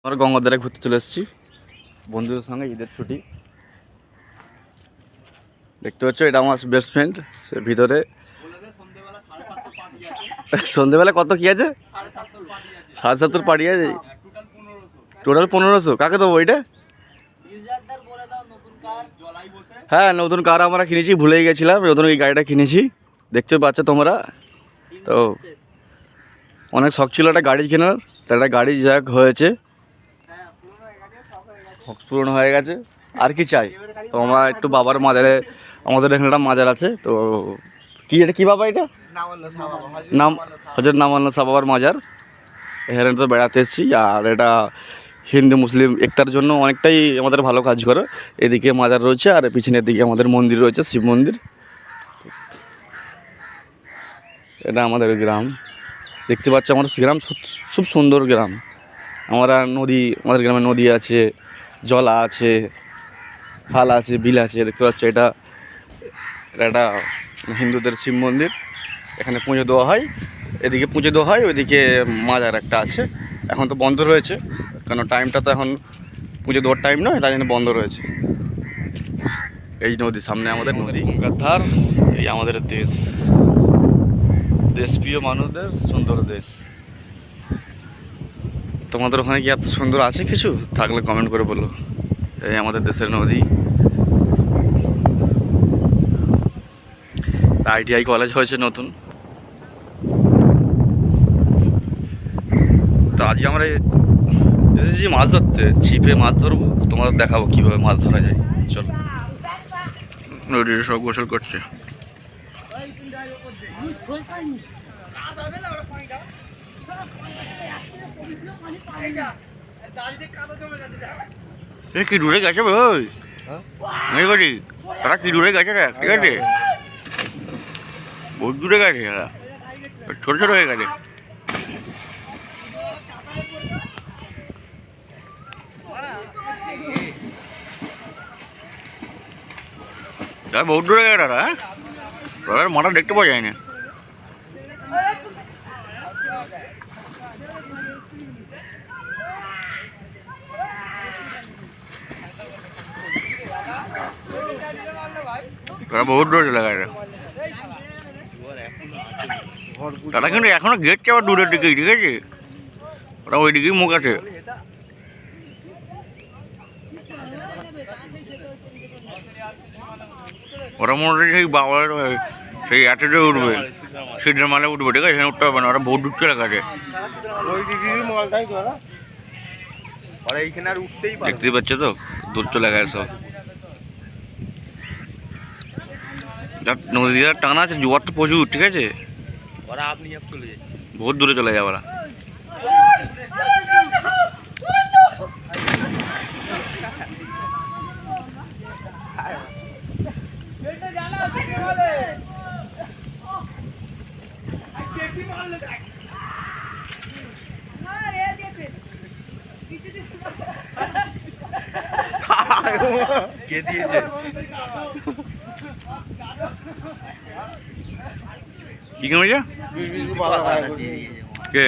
আমরা গঙ্গাধারে ঘুরতে চলে এসেছি বন্ধুদের সঙ্গে, ঈদের ছুটি। দেখতে পাচ্ছ এটা আমার বেস্ট ফ্রেন্ড। সে ভিতরে সন্ধেবেলা কত কি আছে? 750 পার্টি আছে। টোটাল 1500। কাকে দেবো এটা? হ্যাঁ, নতুন কার আমরা কিনেছি, ভুলেই গেছিলাম। নতুন এই গাড়িটা কিনেছি, দেখতে পাচ্ছ তোমরা। তো অনেক শখ ছিল একটা গাড়ি কেনার, তো একটা গাড়ি যাক হয়েছে, পূরণ হয়ে গেছে। আর কি চাই? তো আমরা একটু বাবার মাজারে, আমাদের এখানে একটা মাজার আছে, তো কি এটা কী বাবা? এটা নাম হজরত নামান্ন শাহ বাবার মাজার। এখানে তো বেড়াতে এসেছি। আর এটা হিন্দু মুসলিম একতার জন্য অনেকটাই আমাদের ভালো কাজ করে। এদিকে মাজার রয়েছে আর পিছনের দিকে আমাদের মন্দির রয়েছে, শিব মন্দির। এটা আমাদের গ্রাম, দেখতে পাচ্ছ। আমাদের গ্রাম খুব সুন্দর গ্রাম। আমরা নদী, আমাদের গ্রামে নদী আছে, জলা আছে, খাল আছে, বিল আছে। দেখতে পাচ্ছ এটা একটা হিন্দুদের শিব মন্দির। এখানে পুজো দেওয়া হয়, এদিকে পুজো দেওয়া হয়, ওইদিকে মাজার একটা আছে। এখন তো বন্ধ রয়েছে, কারণ টাইমটা তো এখন পুজো দেওয়ার টাইম নয়, তাই জন্য বন্ধ রয়েছে। এই নদী সামনে আমাদের নদী, গঙ্গার ধার। এই আমাদের দেশ, দেশপ্রিয় মানুষদের সুন্দর দেশ। তোমাদের ওখানে কি এত সুন্দর আছে কিছু? থাকলে কমেন্ট করে বলো। এই আমাদের দেশের নদী। ITI কলেজ হয়েছে নতুন। তো আজকে আমরা এসেছি মাছ ধরতে, ছিপে মাছ ধরবো, তোমাদের দেখাবো কীভাবে মাছ ধরা যায়। চলো, নদীতে সব গোসল করছে। কি দূরে গেছে ভাই? তারা কি দূরে গেছে রে? ঠিক আছে, বহুত দূরে গেছে, এরা ছোট ছোট হয়ে গেছে। বহুত দূরে গেছে তারা। হ্যাঁ, তাদের মাথা দেখতে পাওয়া যায় না। তারা বহুত দূরে চলে গেছে। তারা কিন্তু এখনো গেটছে আবার দূরের দিকেই, ঠিক আছে? ওরা ওই দিকেই মুখ আছে। ওরা মোটামুটি সেই বাবার সেই অ্যাটেডে উঠবে, সিটের মালে উঠবে, ঠিক আছে? উঠতে হবে না, ওরা বহুত দূর চলে গেছে। দেখতেই পাচ্ছ তো, দূর চলে গেছে সব। নদীটা টানা আছে, জোয়ার তো প্রচুর, ঠিক আছে? বহুত দূরে চলে যাবে ওরা। কে দিয়েছে? কি কেমন কে?